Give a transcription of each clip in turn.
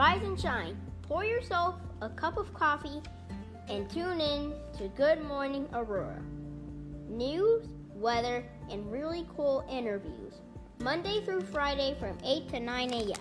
rise and shine. Pour yourself a cup of coffee and tune in to Good Morning Aurora. News, weather, and really cool interviews. Monday through Friday from 8 to 9 a.m.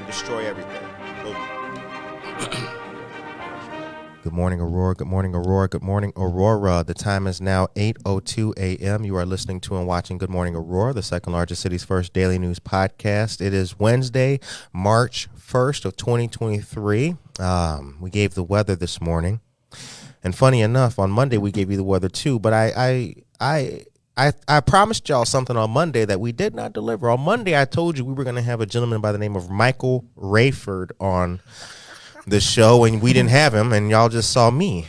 Destroy everything. Good morning, Aurora. Good morning, Aurora. Good morning, Aurora. The time is now 8:02 a.m. You are listening to and watching Good Morning Aurora, the second largest city's first daily news podcast. It is Wednesday, March 1st of 2023. We gave the weather this morning. And funny enough, on Monday we gave you the weather too, but I promised y'all something on Monday that we did not deliver. On Monday, I told you we were going to have a gentleman by the name of Michael Rayford on the show, and we didn't have him, and y'all just saw me,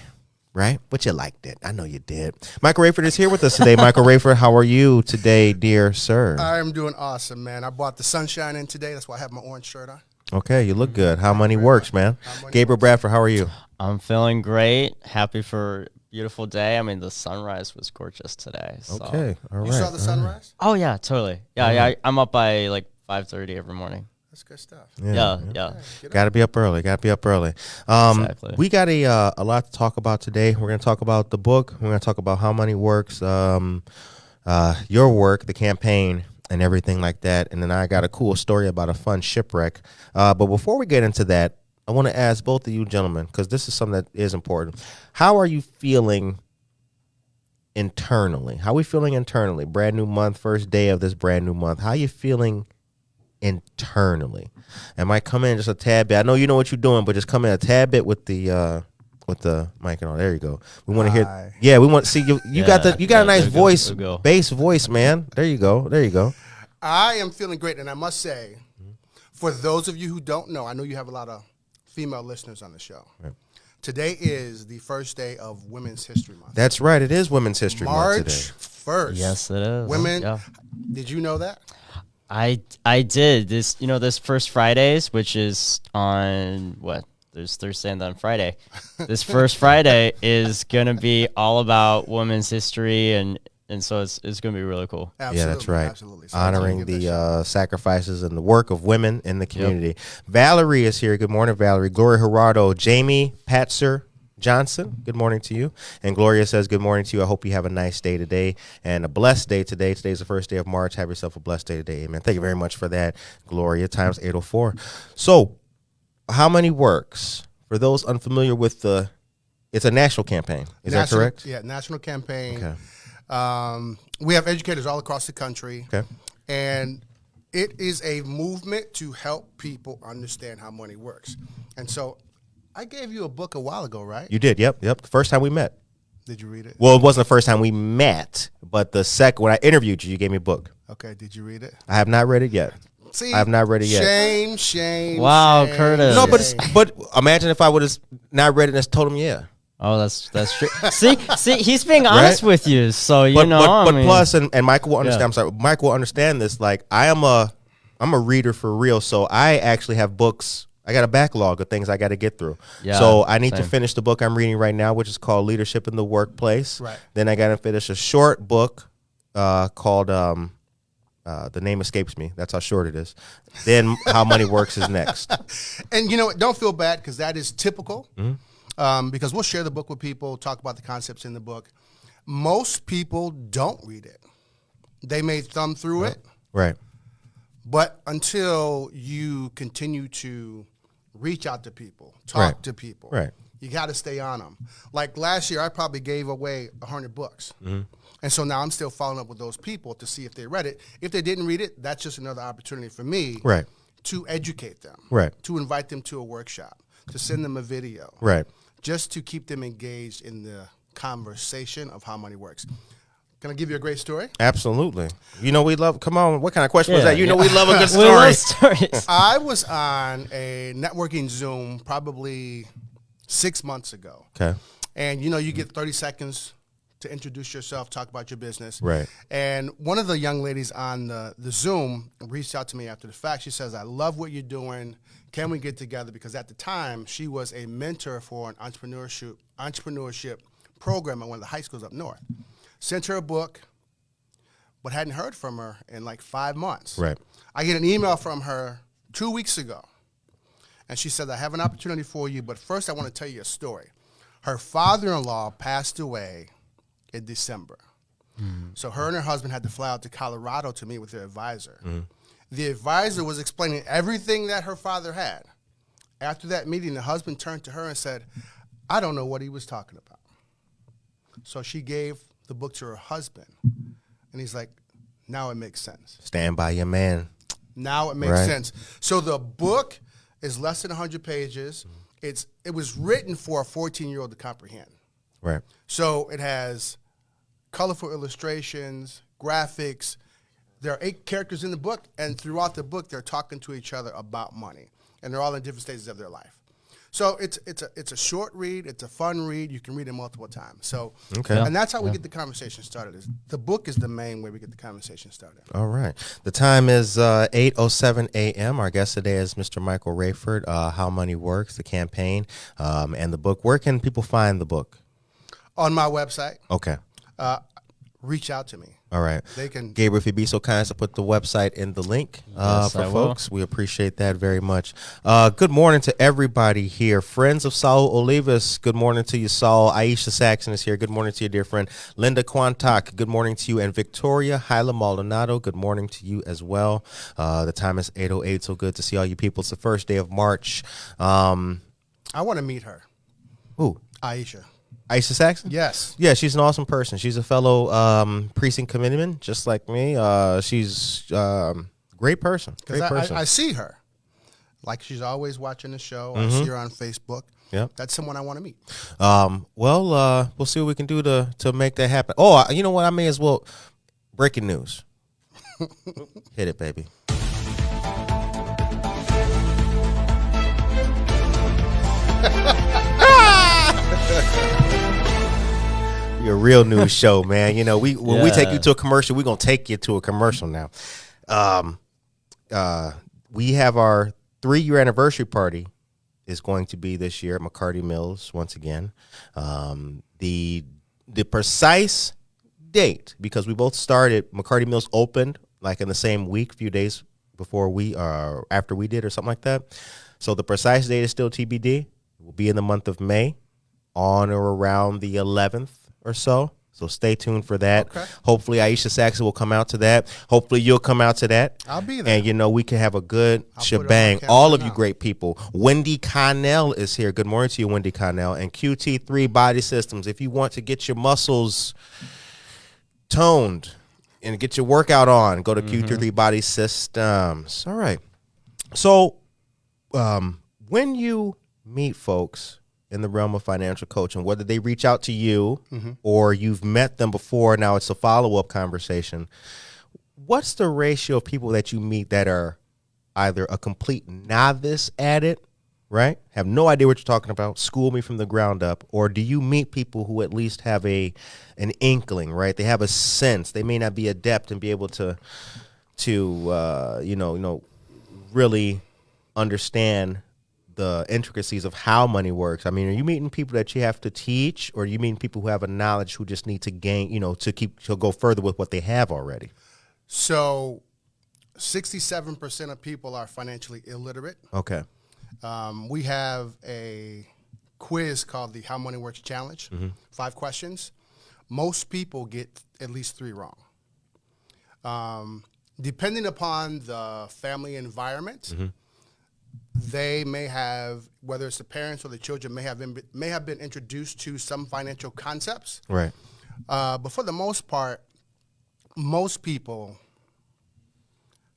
right? But you liked it. I know you did. Michael Rayford is here with us today. Michael Rayford, how are you today, dear sir? I'm doing awesome, man. I brought the sunshine in today. That's why I have my orange shirt on. Okay, you look good. How money works, man? Gabriel Bradford, how are you? I'm feeling great. Happy for beautiful day. I mean, the sunrise was gorgeous today. So. Okay, all right. You saw the sunrise? Oh yeah, totally. Yeah, I'm up by like 5:30 every morning. That's good stuff. Yeah. Got to be up early. Exactly. We got a lot to talk about today. We're going to talk about the book. We're going to talk about how money works, your work, the campaign, and everything like that. And then I got a cool story about a fun shipwreck. But before we get into that, I want to ask both of you gentlemen, because this is something that is important. How are you feeling internally? How are we feeling internally? Brand new month, first day of this brand new month. How are you feeling internally? And might come in just a tad bit. I know you know what you're doing, but just come in a tad bit with the mic and all. There you go. We want to hear. Yeah, we want to see you. You got a nice voice, bass voice, man. There you go. I am feeling great, and I must say, for those of you who don't know, I know you have a lot of female listeners on the show. Right. Today is the first day of Women's History Month. That's right. It is Women's History Month today. March 1st. Yes, it is. Women. Yeah. Did you know that? I did this first Fridays, which is on what? There's Thursday and then Friday. This first Friday is gonna be all about women's history and so it's going to be really cool. Absolutely, yeah, that's right. Absolutely. So honoring the sacrifices and the work of women in the community. Yep. Valerie is here. Good morning, Valerie. Gloria Gerardo, Jamie Patzer Johnson, good morning to you. And Gloria says good morning to you. I hope you have a nice day today and a blessed day today. Today's the first day of March. Have yourself a blessed day today. Amen. Thank you very much for that, Gloria. Times 8:04. So how money works? For those unfamiliar with it's a national campaign. Is that correct? Yeah, national campaign. Okay. We have educators all across the country, okay, and it is a movement to help people understand how money works. And so I gave you a book a while ago, right? You did, yep. The first time we met. Did you read it? Well, it wasn't the first time we met, but the second, when I interviewed you, you gave me a book. Okay, did you read it? I have not read it yet. See, I have not read it yet. Shame. Wow, Curtis. No, but imagine if I would have not read it and just told him, yeah. Oh, that's true. see, he's being honest with you, so you know. But plus, and Michael will understand. Yeah. I'm sorry, Michael will understand this. Like I'm a reader for real, so I actually have books. I got a backlog of things I got to get through. Yeah, so I need to finish the book I'm reading right now, which is called Leadership in the Workplace. Right. Then I got to finish a short book called the name escapes me. That's how short it is. Then How Money Works is next. And you know what? Don't feel bad because that is typical. Mm-hmm. Because we'll share the book with people, talk about the concepts in the book. Most people don't read it. They may thumb through it. Right. But until you continue to reach out to people, talk to people, you got to stay on them. Like last year, I probably gave away 100 books. Mm-hmm. And so now I'm still following up with those people to see if they read it. If they didn't read it, that's just another opportunity for me to educate them, to invite them to a workshop, to send them a video. Right. Just to keep them engaged in the conversation of how money works. Can I give you a great story? Absolutely. You know we love, come on, what kind of question was that? You know we love a good story. We love stories. I was on a networking Zoom probably 6 months ago. Okay. And, you get 30 seconds to introduce yourself, talk about your business. Right. And one of the young ladies on the Zoom reached out to me after the fact. She says, I love what you're doing. Can we get together? Because at the time, she was a mentor for an entrepreneurship program at one of the high schools up north. Sent her a book, but hadn't heard from her in like 5 months. Right. I get an email from her 2 weeks ago. And she said, I have an opportunity for you, but first I want to tell you a story. Her father-in-law passed away in December. So her and her husband had to fly out to Colorado to meet with their advisor. The advisor was explaining everything that her father had. After that meeting, the husband turned to her and said, I don't know what he was talking about. So she gave the book to her husband. And he's like, now it makes sense. Stand by your man. Now it makes sense. So the book is less than 100 pages. It was written for a 14-year-old to comprehend. Right. So it has colorful illustrations, graphics. There are 8 characters in the book, and throughout the book, they're talking to each other about money, and they're all in different stages of their life. So it's a short read. It's a fun read. You can read it multiple times. So, and that's how we get the conversation started. The book is the main way we get the conversation started. All right. The time is 8:07 a.m. Our guest today is Mr. Michael Rayford. How Money Works, the campaign, and the book. Where can people find the book? On my website. Okay. Reach out to me. All right. They can. Gabriel, if you'd be so kind as to put the website in the link Yes, for I folks. We appreciate that very much. Good morning to everybody here. Friends of Saul Olivas, good morning to you, Saul. Aisha Saxon is here. Good morning to you, dear friend. Linda Quantock, good morning to you. And Victoria Hyla Maldonado, good morning to you as well. The time is 8:08, so good to see all you people. It's the first day of March. I want to meet her. Who? Aisha. Aisha Saxon? Yes. Yeah, she's an awesome person. She's a fellow precinct committeeman, just like me. She's great person. Great person. I see her. Like she's always watching the show. I see her on Facebook. Yep. That's someone I want to meet. Well, we'll see what we can do to make that happen. Oh, you know what? I may as well. Breaking news. Hit it, baby. You're a real news show, man. You know, when we take you to a commercial, we're gonna take you to a commercial now. We have our 3-year anniversary party is going to be this year at McCarty Mills once again. The precise date, because we both started, McCarty Mills opened like in the same week, a few days before after we did or something like that. So the precise date is still TBD. It will be in the month of May, on or around the 11th or so. So stay tuned for that. Okay. Hopefully Aisha Saxon will come out to that. Hopefully you'll come out to that. I'll be there. And, we can have a good shebang. All of you great people. Wendy Connell is here. Good morning to you, Wendy Connell. And QT3 Body Systems. If you want to get your muscles toned and get your workout on, go to QT3 Body Systems. All right. So when you meet folks in the realm of financial coaching, whether they reach out to you or you've met them before, now it's a follow-up conversation, what's the ratio of people that you meet that are either a complete novice at it, right, have no idea what you're talking about, school me from the ground up, or do you meet people who at least have an inkling, right? They have a sense. They may not be adept and be able to really understand the intricacies of how money works. I mean, are you meeting people that you have to teach, or are you meeting people who have a knowledge who just need to gain, to go further with what they have already? So 67% of people are financially illiterate. Okay. We have a quiz called the How Money Works Challenge, 5 questions. Most people get at least 3 wrong. Depending upon the family environment, they may have, whether it's the parents or the children, may have been introduced to some financial concepts. Right. But for the most part, most people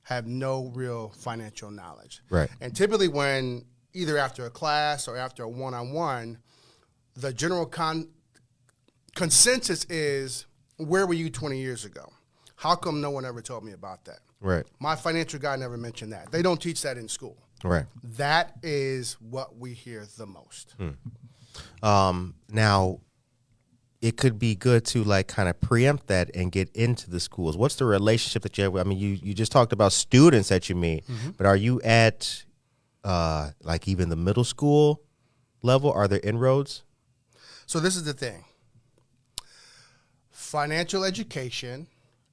have no real financial knowledge. Right. And typically when either after a class or after a one-on-one, the general consensus is, where were you 20 years ago? How come no one ever told me about that? Right. My financial guy never mentioned that. They don't teach that in school. Right. That is what we hear the most. Now, it could be good to like kind of preempt that and get into the schools. What's the relationship that you have? I mean, you just talked about students that you meet, but are you at like even the middle school level? Are there inroads? So this is the thing. Financial education,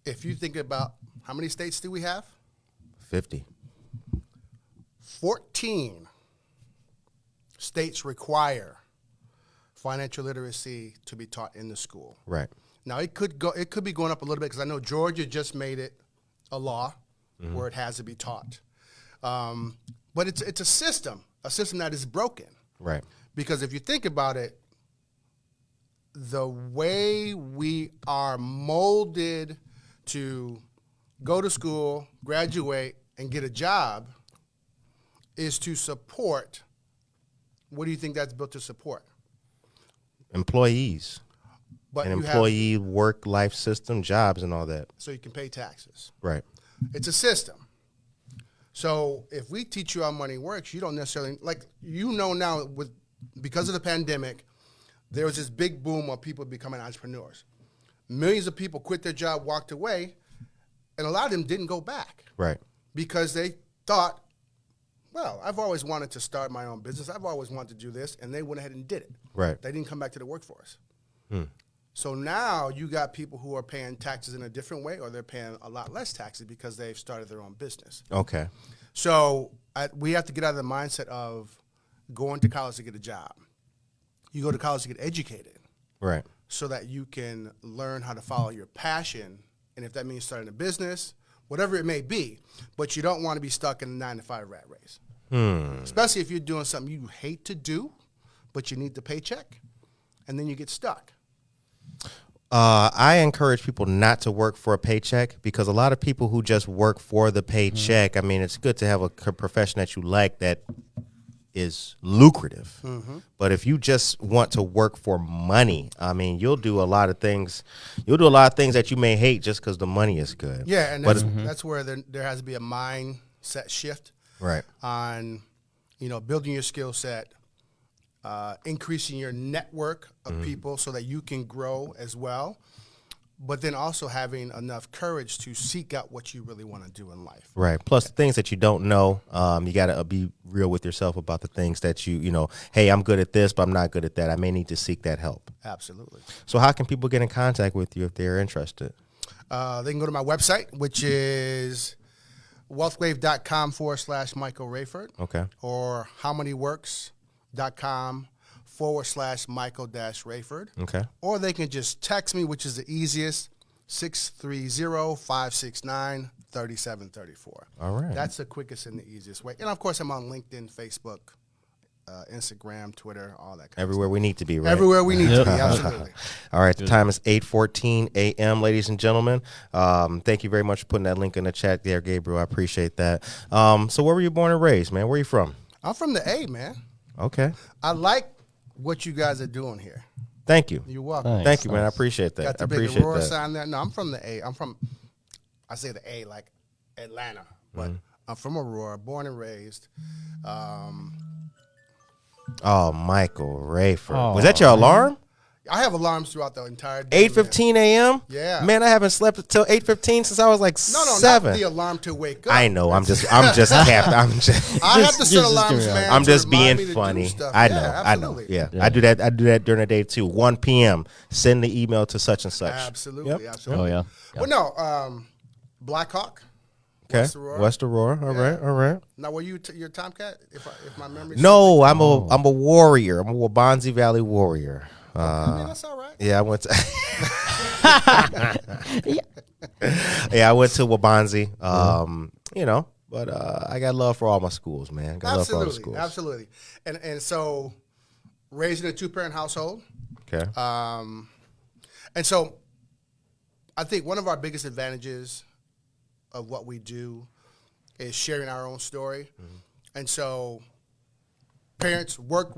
if you think about how many states do we have? 50. 14 states require financial literacy to be taught in the school. Right. Now it could be going up a little bit because I know Georgia just made it a law where it has to be taught. But it's a system that is broken. Right. Because if you think about it, the way we are molded to go to school, graduate, and get a job is to support. What do you think that's built to support? Employees. But an employee work-life system, jobs, and all that. So you can pay taxes. Right. It's a system. So if we teach you how money works, you don't necessarily, like, now because of the pandemic, there was this big boom of people becoming entrepreneurs. Millions of people quit their job, walked away, and a lot of them didn't go back. Right. Because they thought, well, I've always wanted to start my own business. I've always wanted to do this, and they went ahead and did it. Right. They didn't come back to the workforce. So now you got people who are paying taxes in a different way, or they're paying a lot less taxes because they've started their own business. Okay. So we have to get out of the mindset of going to college to get a job. You go to college to get educated. Right. So that you can learn how to follow your passion, and if that means starting a business, whatever it may be, but you don't want to be stuck in a 9-to-5 rat race. Especially if you're doing something you hate to do, but you need the paycheck, and then you get stuck. I encourage people not to work for a paycheck because a lot of people who just work for the paycheck, I mean, it's good to have a that you like that is lucrative. But if you just want to work for money, I mean, you'll do a lot of things. You'll do a lot of things that you may hate just because the money is good. Yeah, and that's where there has to be a mindset shift. Right. On, building your skill set, increasing your network of people so that you can grow as well, but then also having enough courage to seek out what you really want to do in life. Right. Plus the things that you don't know, you got to be real with yourself about the things that hey, I'm good at this, but I'm not good at that. I may need to seek that help. Absolutely. So how can people get in contact with you if they're interested? They can go to my website, which is wealthwave.com/Michael Rayford. Okay. Or howmanyworks.com/Michael-Rayford. Okay. Or they can just text me, which is the easiest, 630-569-3734. All right. That's the quickest and the easiest way. And, of course, I'm on LinkedIn, Facebook, Instagram, Twitter, all that kind Everywhere of stuff. we need to be, right? Everywhere we need to be, absolutely. All right, the time is 8:14 a.m., ladies and gentlemen. Thank you very much for putting that link in the chat there, Gabriel. I appreciate that. So where were you born and raised, man? Where are you from? I'm from the A, man. Okay. I like what you guys are doing here. Thank you. You're welcome. Nice. Thank you, man. I appreciate that. Got the I big appreciate Aurora that. sign there. No, I'm from the A. I say the A like Atlanta, but I'm from Aurora, born and raised. Oh, Michael Rayford. Oh, was that your alarm? I have alarms throughout the entire day. 8:15 a.m.? Yeah. Man, I haven't slept until 8:15 since I was like No, 7. not the alarm to wake up. I know. I'm just capped. I have to set alarms, man. I'm to just remind being me to do funny. stuff. I know. Yeah, I know. absolutely. Yeah. I do that during the day too. 1 p.m. Send the email to such and such. Absolutely. Yep. Absolutely. Oh, yeah. Well, no, Black Hawk. Okay. West Aurora. All right. All right. Now, were you your Tomcat? If my memory. No, I'm a warrior. I'm a Wabanzi Valley warrior. I mean, that's all right. Yeah, I went to. I went to Wabanzi. But I got love for all my schools, man. Got love for all the schools. Absolutely. And so, raised in a 2-parent household. Okay. And so, I think one of our biggest advantages of what we do is sharing our own story. And so, parents work.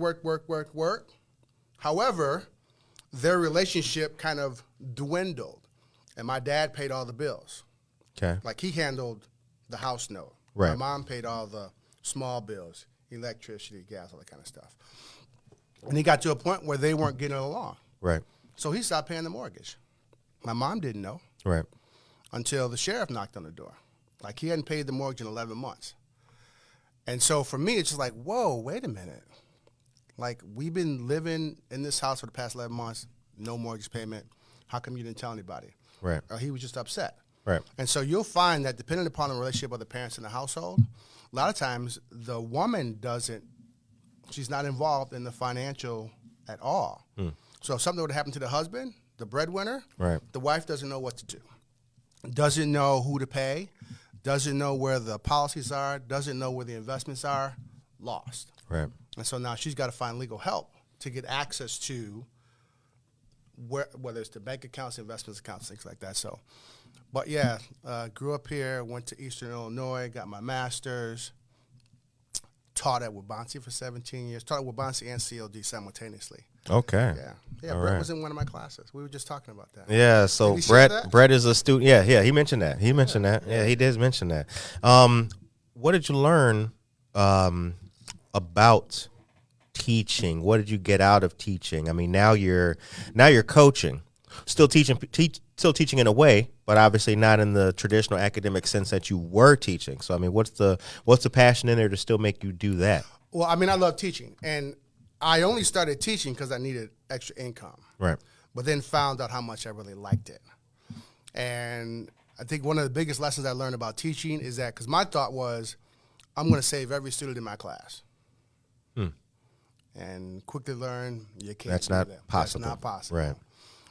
However, their relationship kind of dwindled, and my dad paid all the bills. Okay. Like, he handled the house note. Right. My mom paid all the small bills, electricity, gas, all that kind of stuff. And he got to a point where they weren't getting along. Right. So he stopped paying the mortgage. My mom didn't know. Right. Until the sheriff knocked on the door. Like, he hadn't paid the mortgage in 11 months. And so for me, it's just like, whoa, wait a minute. Like, we've been living in this house for the past 11 months, no mortgage payment. How come you didn't tell anybody? Right. Or he was just upset. Right. And so you'll find that depending upon the relationship of the parents in the household, a lot of times the woman she's not involved in the financial at all. So if something would happen to the husband, the breadwinner, right, the wife doesn't know what to do, doesn't know who to pay, doesn't know where the policies are, doesn't know where the investments are, lost. Right. And so now she's got to find legal help to get access to whether it's the bank accounts, investments accounts, things like that. So, but yeah, grew up here, went to Eastern Illinois, got my master's, taught at Wabansie for 17 years, taught at Wabansie and CLD simultaneously. Okay. Yeah. Brett was in one of my classes. We were just talking about that. Yeah. So Brett is a student. Yeah. He mentioned that. Yeah, he did mention that. What did you learn about teaching? What did you get out of teaching? I mean, now you're coaching, still teaching in a way, but obviously not in the traditional academic sense that you were teaching. So I mean, what's the passion in there to still make you do that? Well, I mean, I love teaching, and I only started teaching because I needed extra income. Right. But then found out how much I really liked it. And I think one of the biggest lessons I learned about teaching is that, because my thought was, I'm going to save every student in my class. And quickly learn you can't. That's not possible. That's not possible. Right.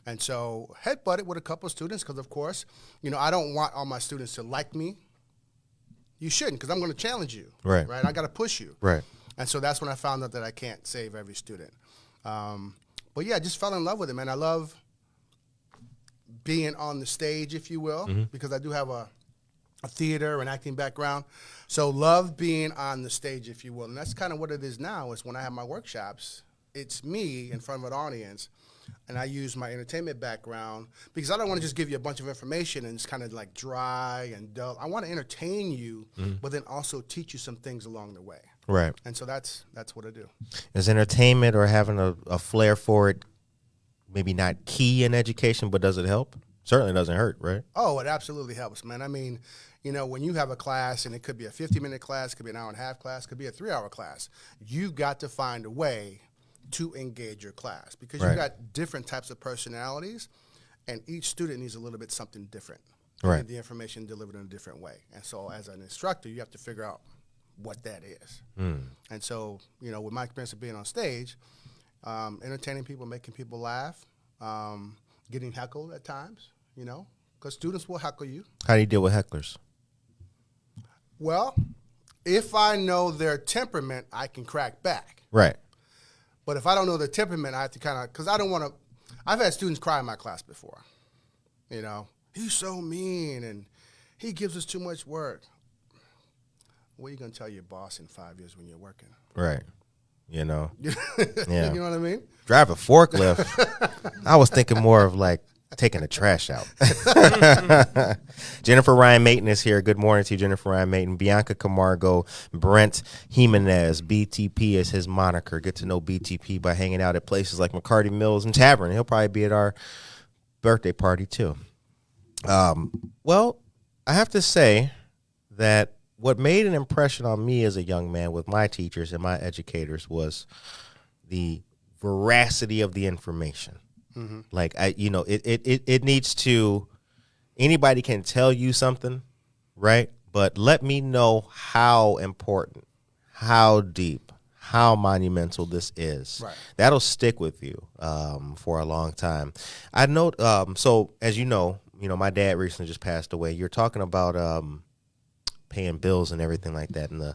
And so headbutted with a couple of students because, of course, I don't want all my students to like me. You shouldn't, because I'm going to challenge you. Right. Right. I got to push you. Right. And so that's when I found out that I can't save every student. But yeah, I just fell in love with it, man. I love being on the stage, if you will, because I do have a theater and acting background. So love being on the stage, if you will. And that's kind of what it is now, is when I have my workshops, it's me in front of an audience, and I use my entertainment background because I don't want to just give you a bunch of information and it's kind of like dry and dull. I want to entertain you, but then also teach you some things along the way. Right. And so that's what I do. Is entertainment or having a flair for it maybe not key in education, but does it help? Certainly doesn't hurt, right? Oh, it absolutely helps, man. I mean, when you have a class, and it could be a 50-minute class, it could be an hour-and-a-half class, it could be a 3-hour class, you've got to find a way to engage your class because you've got different types of personalities, and each student needs a little bit something different. Right. The information delivered in a different way. And so as an instructor, you have to figure out what that is. And so, with my experience of being on stage, entertaining people, making people laugh, getting heckled at times, because students will heckle you. How do you deal with hecklers? Well, if I know their temperament, I can crack back. Right. But if I don't know their temperament, I have to because I don't want to. I've had students cry in my class before. He's so mean and he gives us too much work. What are you going to tell your boss in 5 years when you're working? Right. Yeah. You know what I mean? Drive a forklift. I was thinking more of like taking the trash out. Jennifer Ryan Mayton is here. Good morning to you, Jennifer Ryan Mayton. Bianca Camargo, Brent Jimenez. BTP is his moniker. Get to know BTP by hanging out at places like McCarty Mills and Tavern. He'll probably be at our birthday party too. Well, I have to say that what made an impression on me as a young man with my teachers and my educators was the veracity of the information. Like it needs to, anybody can tell you something, right? But let me know how important, how deep, how monumental this is. Right. That'll stick with you for a long time. I know. So as you know, my dad recently just passed away. You're talking about paying bills and everything like that in the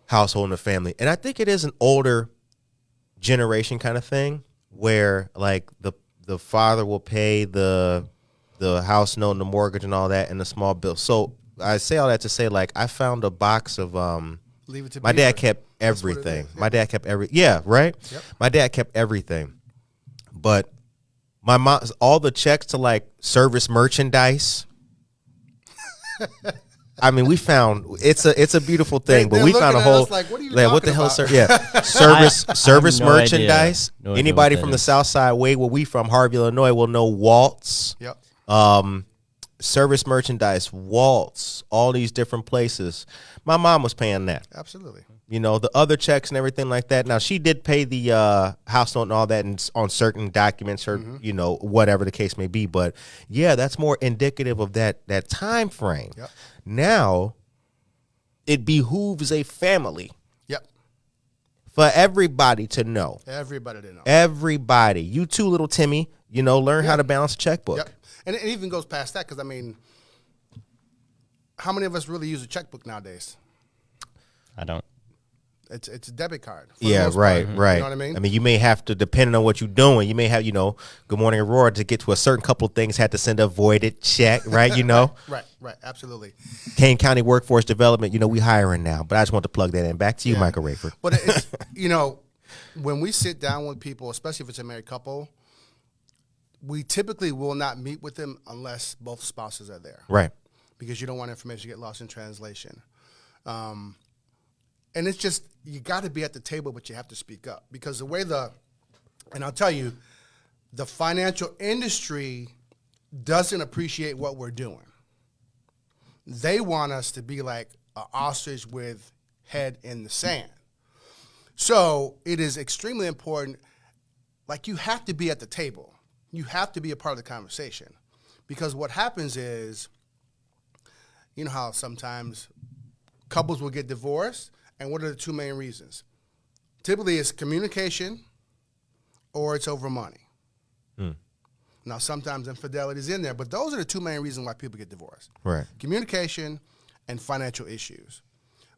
household and the family, and I think it is an older generation kind of thing, where like the father will pay the house note and the mortgage and all that and the small bill. So I say all that to say, like, I found a box of Leave it to my dad kept everything. My dad kept right? Yep. My dad kept everything. But my mom, all the checks to like service merchandise, I mean, we found it's a beautiful thing, but we found a whole like, what are you what the hell, about? service no merchandise. idea. No idea Anybody what from that the is. South Side way where we from Harvey, Illinois, will know Waltz. Yep. Service merchandise, Waltz, all these different places. My mom was paying that. Absolutely. You know, the other checks and everything like that. Now, she did pay the house note and all that on certain documents or, you know, whatever the case may be. But, yeah, that's more indicative of that time frame. Yep. Now, it behooves a family Yep. for everybody to know. Everybody to know. Everybody. You too, little Timmy, you know, learn how to balance a checkbook. Yep. And it even goes past that because, I mean, how many of us really use a checkbook nowadays? I don't. It's a debit card. Yeah, right. You know what I mean? I mean, you may have to, depending on what you're doing, you may have, you know, Good Morning Aurora, to get to a certain couple of things, had to send a voided check, right? You know? Right, absolutely. Kane County Workforce Development, you know, we hiring now. But I just want to plug that in. Back to you, Michael Rayford. But, it's, you know, when we sit down with people, especially if it's a married couple, we typically will not meet with them unless both spouses are there. Right. Because you don't want information to get lost in translation. And it's just, you got to be at the table, but you have to speak up. Because the way and I'll tell you, the financial industry doesn't appreciate what we're doing. They want us to be like an ostrich with head in the sand. So it is extremely important, like you have to be at the table. You have to be a part of the conversation. Because what happens is, you know how sometimes couples will get divorced, and what are the two main reasons? Typically, it's communication or it's over money. Now, sometimes infidelity is in there, but those are the two main reasons why people get divorced. Right. Communication and financial issues.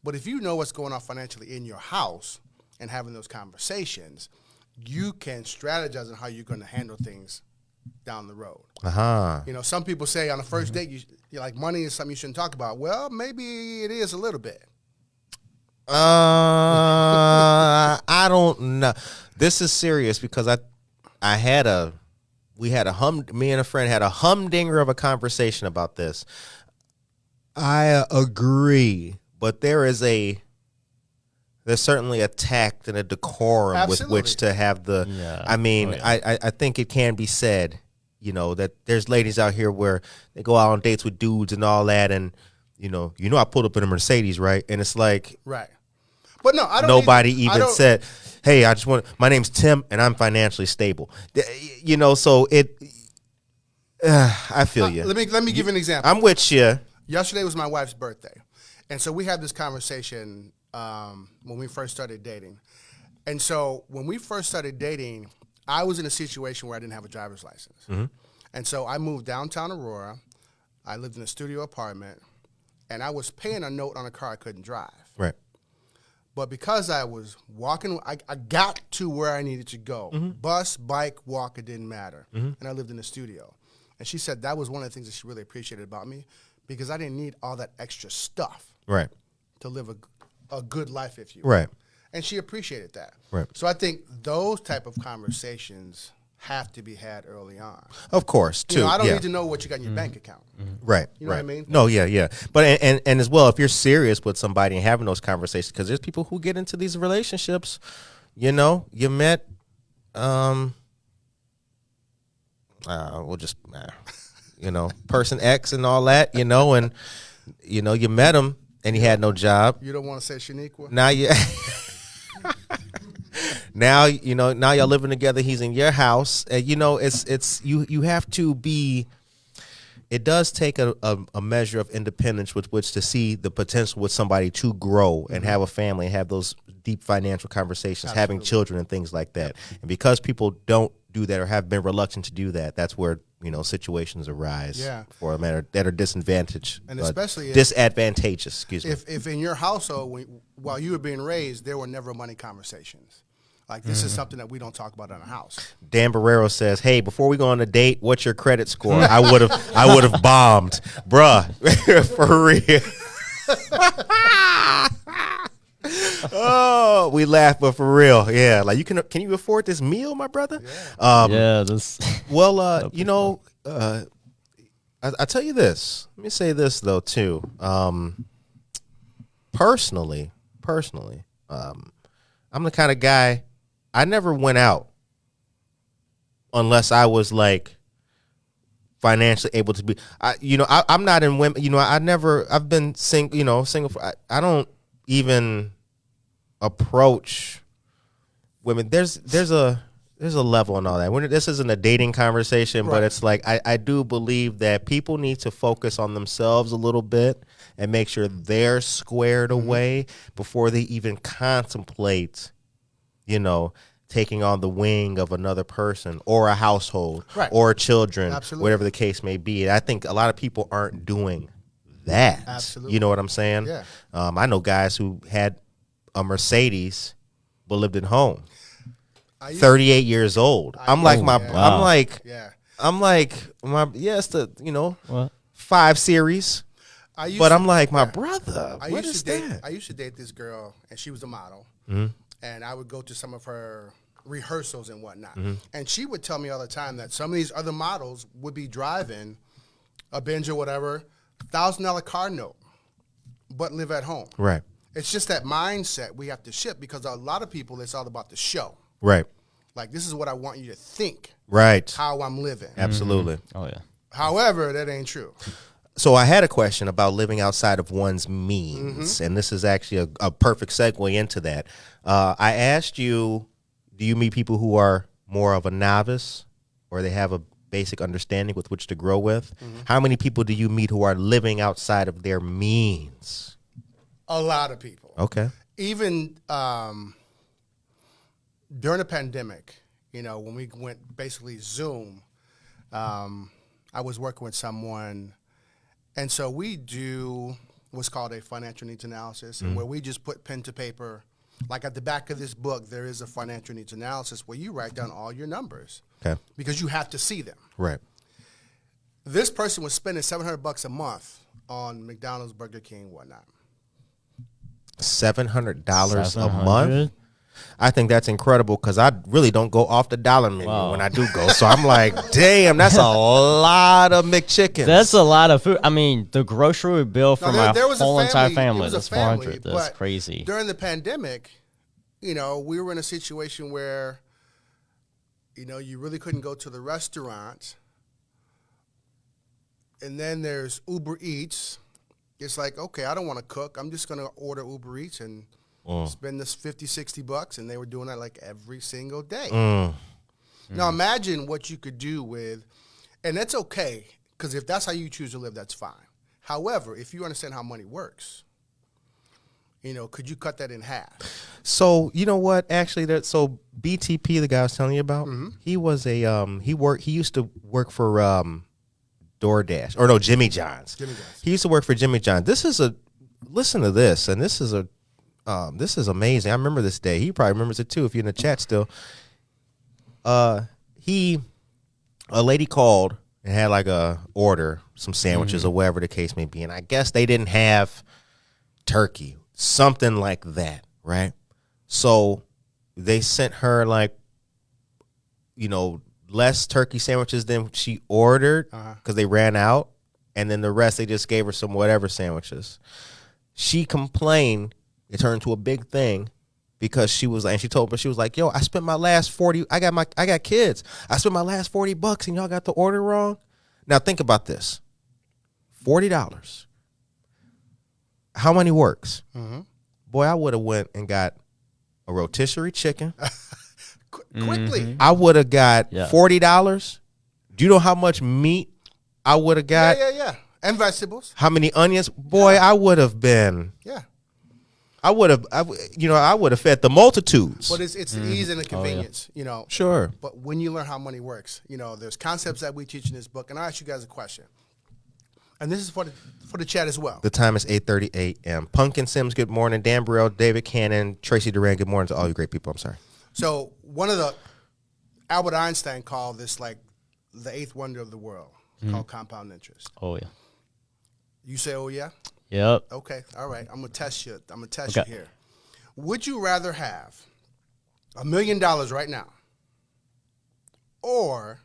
But if you know what's going on financially in your house and having those conversations, you can strategize on how you're going to handle things down the road. You know, some people say on the first date, you're like, money is something you shouldn't talk about. Well, maybe it is a little bit. I don't know. This is serious because me and a friend had a humdinger of a conversation about this. I agree, but there's certainly a tact and a decorum with which to have the. Yeah. I mean, I think it can be said, you know, that there's ladies out here where they go out on dates with dudes and all that, and you know, I pulled up in a Mercedes, right? And it's like, right. But no, I don't. Nobody even said, "Hey, my name's Tim, and I'm financially stable." You know, so it. I feel you. Let me give you an example. I'm with you. Yesterday was my wife's birthday, and so we had this conversation when we first started dating. And so when we first started dating, I was in a situation where I didn't have a driver's license, and so I moved downtown Aurora. I lived in a studio apartment, and I was paying a note on a car I couldn't drive. Right. But because I was walking, I got to where I needed to go. Bus, bike, walk, it didn't matter. And I lived in the studio. And she said that was one of the things that she really appreciated about me because I didn't need all that extra stuff to live a good life, if you will. Right. And she appreciated that. Right. So I think those type of conversations have to be had early on. Of course, too. You know, I don't need to know what you got in your bank account. Right. You know what I mean? No, yeah. But and as well, if you're serious with somebody and having those conversations, because there's people who get into these relationships, you know, you met, you know, person X and all that, you know, and you know, you met him and he had no job. You don't want to say Shaniqua? Now you. Now, you know, now y'all living together. He's in your house. You know, you have to be. It does take a measure of independence with which to see the potential with somebody to grow and have a family and have those deep financial conversations, having children and things like that. And because people don't do that or have been reluctant to do that, that's where, you know, situations arise for a matter that are disadvantageous. And especially disadvantageous, excuse me. If in your household, while you were being raised, there were never money conversations. Like, this is something that we don't talk about in our house. Dan Barrero says, "Hey, before we go on a date, what's your credit score?" I would have bombed, bruh, for real. Oh, we laugh, but for real, yeah. Like, can you afford this meal, my brother? Yeah. Yeah, this. Well, you know, I tell you this. Let me say this though too. Personally, I'm the kind of guy. I never went out unless I was like financially able to be. I'm not in women. I've been single. I don't even approach women. There's a level and all that. This isn't a dating conversation, but it's like I do believe that people need to focus on themselves a little bit and make sure they're squared away before they even contemplate, taking on the wing of another person or a household or children, whatever the case may be. And I think a lot of people aren't doing that. Absolutely. You know what I'm saying? Yeah. I know guys who had a Mercedes but lived at home. 38 years old. I'm like, it's the, What? 5 Series. I'm like, my brother, what is that? I used to date this girl, and she was a model. Mm-hmm. And I would go to some of her rehearsals and whatnot. Mm-hmm. And she would tell me all the time that some of these other models would be driving a Benz or whatever, $1,000 car note, but live at home. Right. It's just that mindset we have to shift, because a lot of people, it's all about the show. Right. Like, this is what I want you to think. Right. How I'm living. Absolutely. Mm-hmm. Oh, yeah. However, that ain't true. So I had a question about living outside of one's means, and this is actually a perfect segue into that. I asked you, do you meet people who are more of a novice or they have a basic understanding with which to grow with? Mm-hmm. How many people do you meet who are living outside of their means? A lot of people. Okay. Even during the pandemic, when we went basically Zoom, I was working with someone, and so we do what's called a financial needs analysis, and where we just put pen to paper. Like at the back of this book, there is a financial needs analysis where you write down all your numbers. Okay. Because you have to see them. Right. This person was spending $700 a month on McDonald's, Burger King, whatnot. $700 a month? I think that's incredible, because I really don't go off the dollar menu when I do go. So I'm like, damn, that's a lot of McChickens. That's a lot of food. I mean, the grocery bill for my whole entire family is $400. That's crazy. During the pandemic, we were in a situation where, you really couldn't go to the restaurant. And then there's Uber Eats. It's like, okay, I don't want to cook. I'm just going to order Uber Eats and spend this $50, $60, and they were doing that like every single day. Now imagine what you could do with, and that's okay, because if that's how you choose to live, that's fine. However, if you understand how money works, could you cut that in half? So you know what? Actually, so BTP, the guy I was telling you about, he was he used to work for DoorDash, or no, Jimmy John's. He used to work for Jimmy John's. Listen to this, and this is amazing. I remember this day. He probably remembers it too if you're in the chat still. A lady called and had like a order, some sandwiches or whatever the case may be, and I guess they didn't have turkey, something like that, right? So they sent her like, less turkey sandwiches than she ordered because they ran out, and then the rest they just gave her some whatever sandwiches. She complained. It turned into a big thing because she was like, and she told me, she was like, yo, I spent my last 40, I got kids. I spent my last $40 and y'all got the order wrong. Now think about this. $40. How many works? Boy, I would have went and got a rotisserie chicken. Quickly. I would have got $40. Do you know how much meat I would have got? Yeah. And vegetables. How many onions? Boy, I would have been. Yeah. I would have fed the multitudes. But it's the ease and the convenience, Sure. But when you learn how money works, there's concepts that we teach in this book, and I'll ask you guys a question. And this is for the chat as well. The time is 8:30 a.m. Pumpkin Sims, good morning. Dan Burrell, David Cannon, Tracy Duran, good morning to all you great people. I'm sorry. So one of Albert Einstein called this like the eighth wonder of the world, called compound interest. Oh, yeah. You say, oh, yeah? Yep. Okay, all right. I'm going to test you. You here. Would you rather have $1 million right now or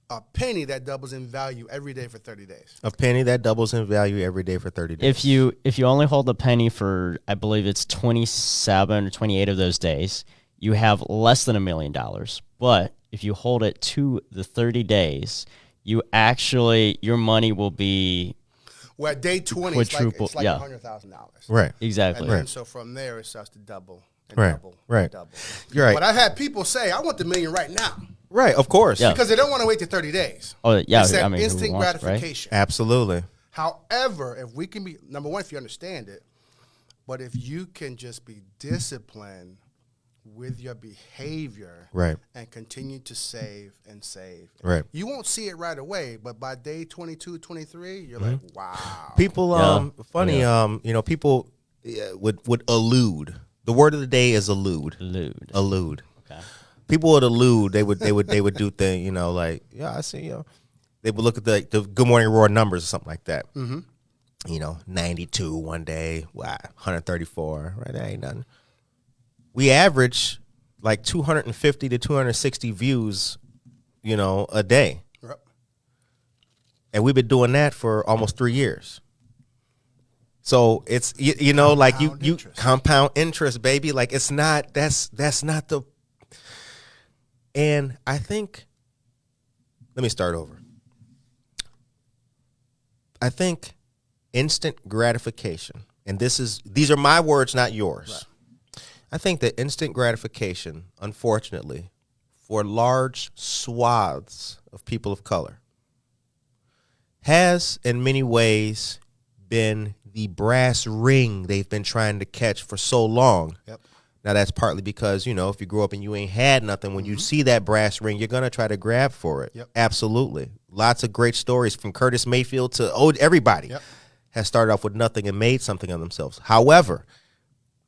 a penny that doubles in value every day for 30 days. A penny that doubles in value every day for 30 days. If you only hold a penny for, I believe it's 27 or 28 of those days, you have less than $1 million. But if you hold it to the 30 days, your money will be well, at day 20, it's like yeah. $100,000. Right. Exactly. And then, so from there, it starts to double and Right. double Right. and double. You're right. But I've had people say, I want the million right now. Right, of course. Yeah. Because they don't want to wait to 30 days. Oh, yeah. It's that I mean, instant who wants, gratification. Right? Absolutely. However, if we can be, number one, if you understand it, but if you can just be disciplined with your behavior, Right. and continue to save and save. Right. You won't see it right away, but by day 22, 23, you're like, wow. People, funny, Yeah. People would allude. The word of the day is allude. Allude. Okay. People would allude. They would do things, like, yeah, I see, They would look at the Good Morning Aurora numbers or something like that. Mm-hmm. 92 one day, 134, right? That ain't nothing. We average like 250 to 260 views, a day. Yep. And we've been doing that for almost 3 years. So it's, like you compound interest, baby. Like that's not the, and I think, let me start over. I think instant gratification, and these are my words, not yours. Right. I think that instant gratification, unfortunately, for large swaths of people of color, has in many ways been the brass ring they've been trying to catch for so long. Yep. Now, that's partly because, if you grew up and you ain't had nothing, when you see that brass ring, you're going to try to grab for it. Yep. Absolutely. Lots of great stories from Curtis Mayfield to everybody has started off with nothing and made something of themselves. However,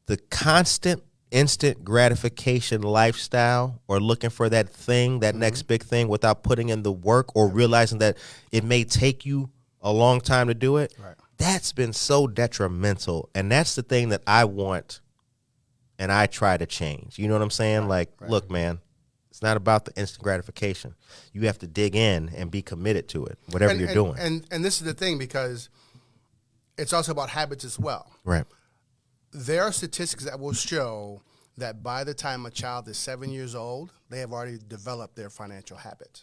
the constant instant gratification lifestyle, or looking for that thing, that next big thing, without putting in the work or realizing that it may take you a long time to do it, that's been so detrimental. And that's the thing that I want and I try to change. You know what I'm saying? Look, man, it's not about the instant gratification. You have to dig in and be committed to it, whatever you're doing. And this is the thing, because it's also about habits as well. Right. There are statistics that will show that by the time a child is 7 years old, they have already developed their financial habits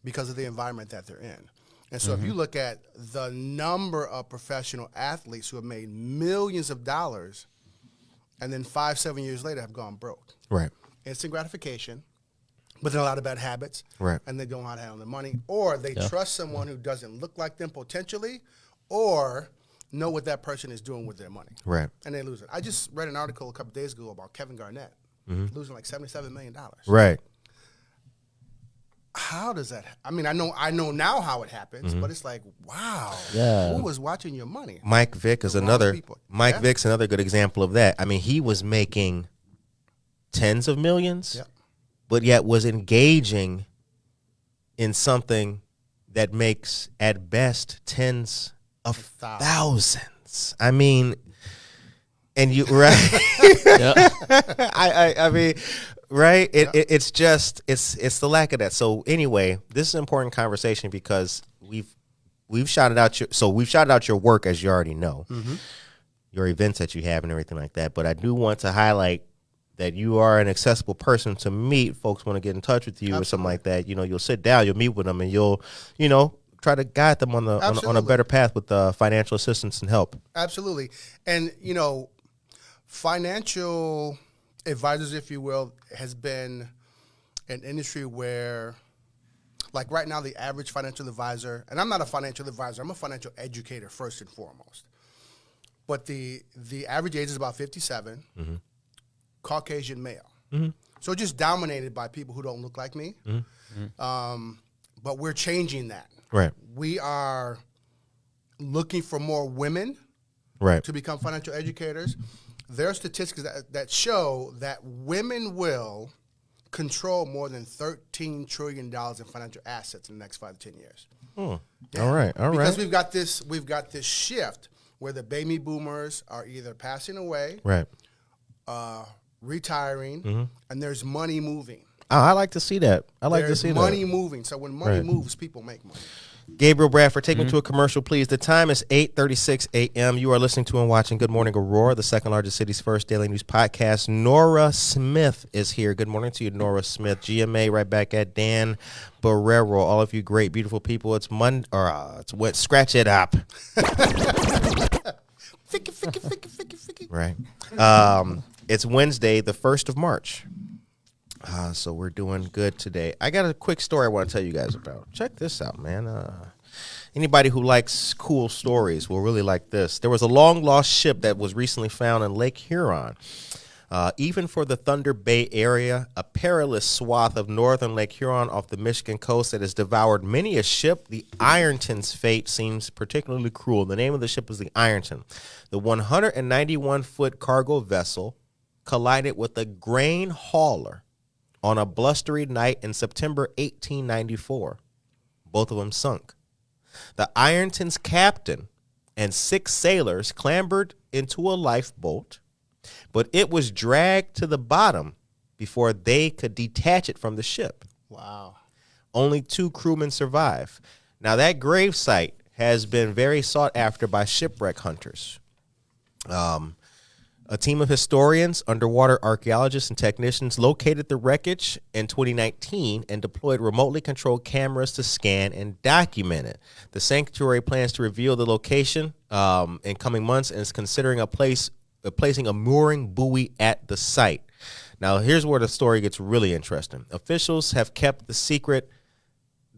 because of the environment that they're in. And so if you look at the number of professional athletes who have made millions of dollars and then 5-7 years later have gone broke. Right. Instant gratification, but then a lot of bad habits. Right. And they don't know how to handle their money. Or they trust someone who doesn't look like them potentially, or know what that person is doing with their money. Right. And they lose it. I just read an article a couple days ago about Kevin Garnett losing like $77 million. Right. How does that I mean, I know now how it happens, but it's like, wow. Yeah. Who was watching your money? Mike Vick is another Vick's another good example of that. I mean, he was making tens of millions, but yet was engaging in something that makes at best tens of thousands. I mean, and you right. I mean, right? It's just it's the lack of that. So anyway, this is an important conversation because we've shouted out your work, as you already know, your events that you have and everything like that. But I do want to highlight that you are an accessible person to meet. Folks want to get in touch with you or something like that. You'll sit down, you'll meet with them, and you'll try to guide them on a better path with financial assistance and help. Absolutely. And financial advisors, if you will, has been an industry where, like right now, the average financial advisor, and I'm not a financial advisor, I'm a financial educator first and foremost, but the average age is about 57, Caucasian male. So just dominated by people who don't look like me. But we're changing that. Right. We are looking for more women to become financial educators. There are statistics that show that women will control more than $13 trillion in financial assets in the next 5 to 10 years. All right. Because we've got this shift where the baby boomers are either passing away, retiring, and there's money moving. Oh, I like to see that. I like to see money that. moving. So when money moves, people make money. Gabriel Bradford, take me to a commercial, please. The time is 8:36 a.m. You are listening to and watching Good Morning Aurora, the second largest city's first daily news podcast. Nora Smith is here. Good morning to you, Nora Smith. GMA right back at Dan Barrero. All of you great, beautiful people. It's Monday, or it's what? Scratch it up. Ficky. Right. It's Wednesday, the 1st of March. So we're doing good today. I got a quick story I want to tell you guys about. Check this out, man. Anybody who likes cool stories will really like this. There was a long-lost ship that was recently found in Lake Huron. Even for the Thunder Bay area, a perilous swath of northern Lake Huron off the Michigan coast that has devoured many a ship, the Ironton's fate seems particularly cruel. The name of the ship is the Ironton. The 191-foot cargo vessel collided with a grain hauler on a blustery night in September 1894. Both of them sunk. The Ironton's captain and 6 sailors clambered into a lifeboat, but it was dragged to the bottom before they could detach it from the ship. Wow. Only 2 crewmen survive. Now, that gravesite has been very sought after by shipwreck hunters. A team of historians, underwater archaeologists, and technicians located the wreckage in 2019 and deployed remotely controlled cameras to scan and document it. The sanctuary plans to reveal the location in coming months and is considering placing a mooring buoy at the site. Now, here's where the story gets really interesting. Officials have kept the secret.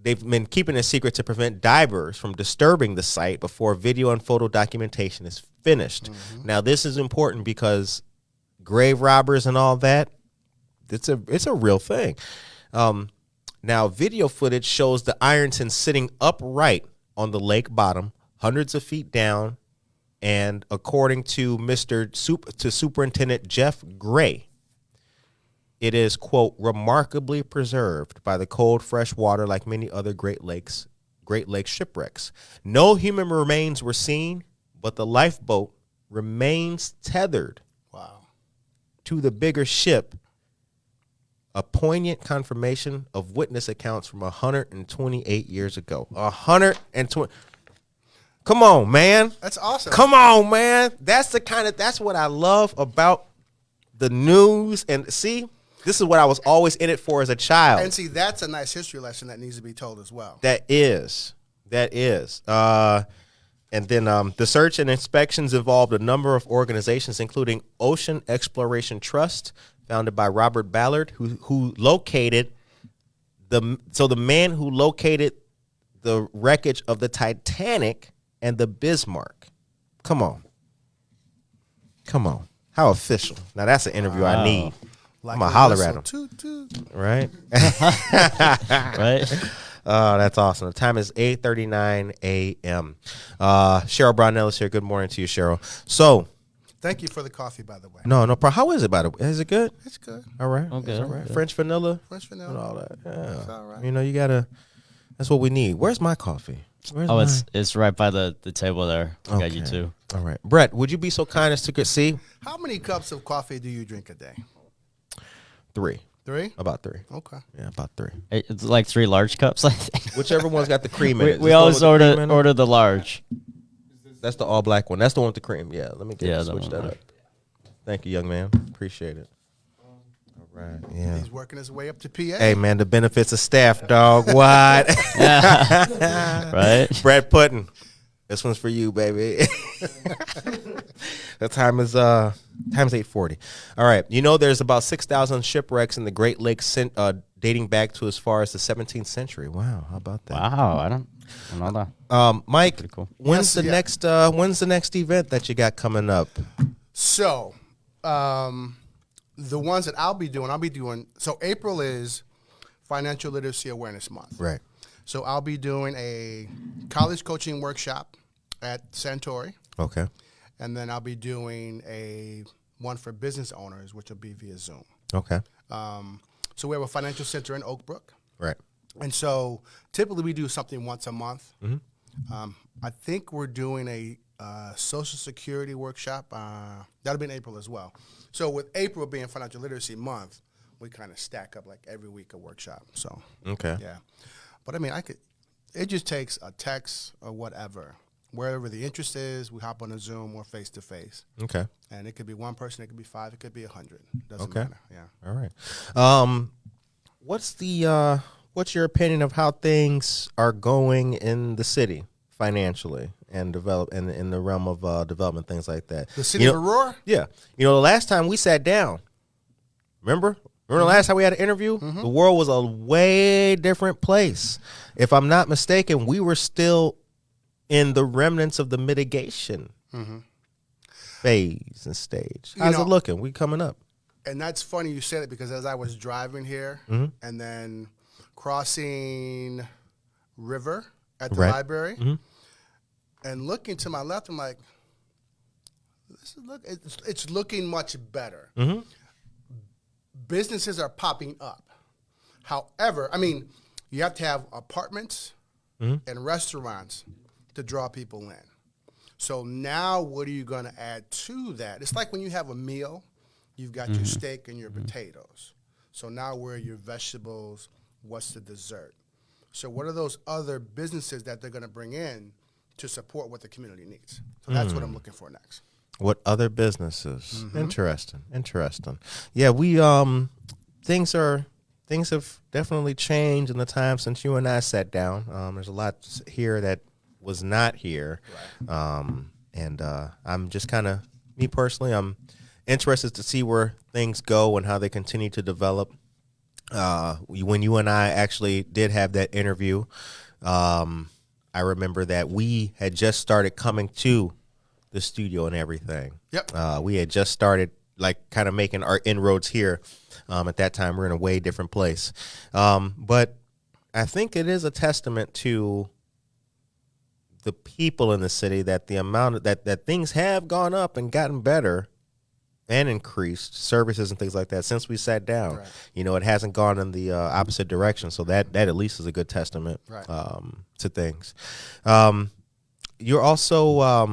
They've been keeping it a secret to prevent divers from disturbing the site before video and photo documentation is finished. Mm-hmm. Now, this is important because grave robbers and all that, it's a real thing. Now, video footage shows the Ironton sitting upright on the lake bottom, hundreds of feet down, and according to Superintendent Jeff Gray, it is, quote, remarkably preserved by the cold, fresh water like many other Great Lakes shipwrecks. No human remains were seen, but the lifeboat remains tethered to the bigger ship, a poignant confirmation of witness accounts from 128 years ago. 120. Come on, man. That's awesome. Come on, man. That's what I love about the news. And see, this is what I was always in it for as a child. And see, that's a nice history lesson that needs to be told as well. That is. And then the search and inspections involved a number of organizations, including Ocean Exploration Trust, founded by Robert Ballard, who located the man who located the wreckage of the Titanic and the Bismarck. Come on. How official. Now, that's an interview I need. I'm going to holler at him. Toot, toot. Right? Right? Oh, that's awesome. The time is 8:39 a.m. Cheryl Brownell is here. Good morning to you, Cheryl. So, thank you for the coffee, by the way. No problem. How is it, by the way? Is it good? It's good. All right. Okay. All right. French vanilla? And all that. Yeah. It's all right. You know, you got to, that's what we need. Where's my coffee? It's right by the table there. I got you too. All right. Brett, would you be so kind as to see? How many cups of coffee do you drink a day? 3. 3? About 3. Okay. Yeah, about 3. It's like 3 large cups, I think. Whichever one's got the cream in it. We always order the large. That's the all black one. That's the one with the cream. Yeah, let me switch that one. up. Thank you, young man. Appreciate it. All right. Yeah. He's working his way up to PA. Hey, man, the benefits of staff, dog. What? Right? Brad Puddin. This one's for you, baby. The time is 8:40. All right. You know, there's about 6,000 shipwrecks in the Great Lakes dating back to as far as the 17th century. Wow, how about that? Wow, I don't know that. Mike, pretty cool. When's the next event that you got coming up? So, the ones that I'll be doing. So April is Financial Literacy Awareness Month. Right. So I'll be doing a college coaching workshop at Santori. Okay. And then I'll be doing one for business owners, which will be via Zoom. Okay. So we have a financial center in Oak Brook. Right. And so typically we do something once a month. Mm-hmm. I think we're doing a Social Security workshop. That'll be in April as well. So with April being Financial Literacy Month, we kind of stack up like every week a workshop. So okay, yeah. But I mean, it just takes a text or whatever. Wherever the interest is, we hop on a Zoom or face to face. Okay. And it could be one person, it could be 5, it could be 100. Doesn't matter. Yeah. All right. What's your opinion of how things are going in the city financially and in the realm of development, things like that? The city of Aurora? Yeah. The last time we sat down, remember the last time we had an interview? Mm-hmm. The world was a way different place. If I'm not mistaken, we were still in the remnants of the mitigation phase and stage. How's it looking? We coming up. And that's funny you said it, because as I was driving here and then crossing River at the library and looking to my left, I'm like, it's looking much better. Businesses are popping up. However, I mean, you have to have apartments and restaurants to draw people in. So now what are you going to add to that? It's like when you have a meal, you've got your steak and your potatoes. So now where are your vegetables? What's the dessert? So what are those other businesses that they're going to bring in to support what the community needs? So that's what I'm looking for next. What other businesses? Interesting. Yeah, we things have definitely changed in the time since you and I sat down. There's a lot here that was not here. And I'm just kind of, me personally, I'm interested to see where things go and how they continue to develop. When you and I actually did have that interview, I remember that we had just started coming to the studio and everything. Yep. We had just started like kind of making our inroads here. At that time, we're in a way different place. But I think it is a testament to the people in the city that the amount of, that things have gone up and gotten better and increased services and things like that since we sat down. Right. It hasn't gone in the opposite direction. So that at least is a good testament to things. You also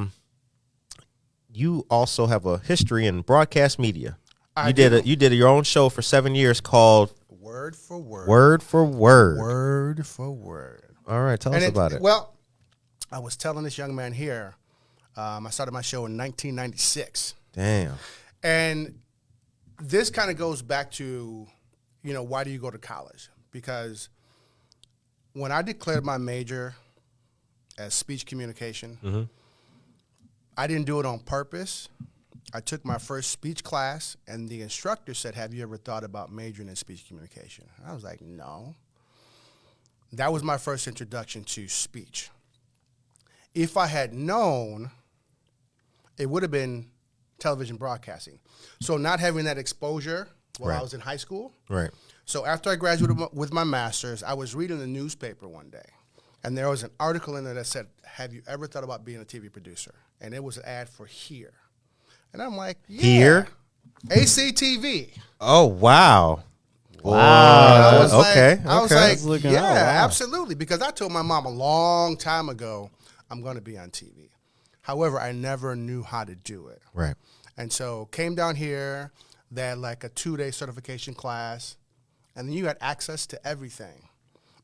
have a history in broadcast media. You did your own show for 7 years called Word for Word. Word for Word. Word for Word. All right, tell us about it. Well, I was telling this young man here, I started my show in 1996. Damn. And this kind of goes back to, why do you go to college? Because when I declared my major as speech communication, I didn't do it on purpose. I took my first speech class, and the instructor said, "Have you ever thought about majoring in speech communication?" And I was like, no. That was my first introduction to speech. If I had known, it would have been television broadcasting. So not having that exposure while I was in high school. Right. So after I graduated with my master's, I was reading the newspaper one day, and there was an article in there that said, "Have you ever thought about being a TV producer?" And it was an ad for Here. And I'm like, yeah. Here? ACTV. Oh, wow. I was okay. like, yeah, absolutely. Because I told my mom a long time ago, I'm going to be on TV. However, I never knew how to do it. Right. And so came down here, they had like a 2-day certification class, and then you had access to everything.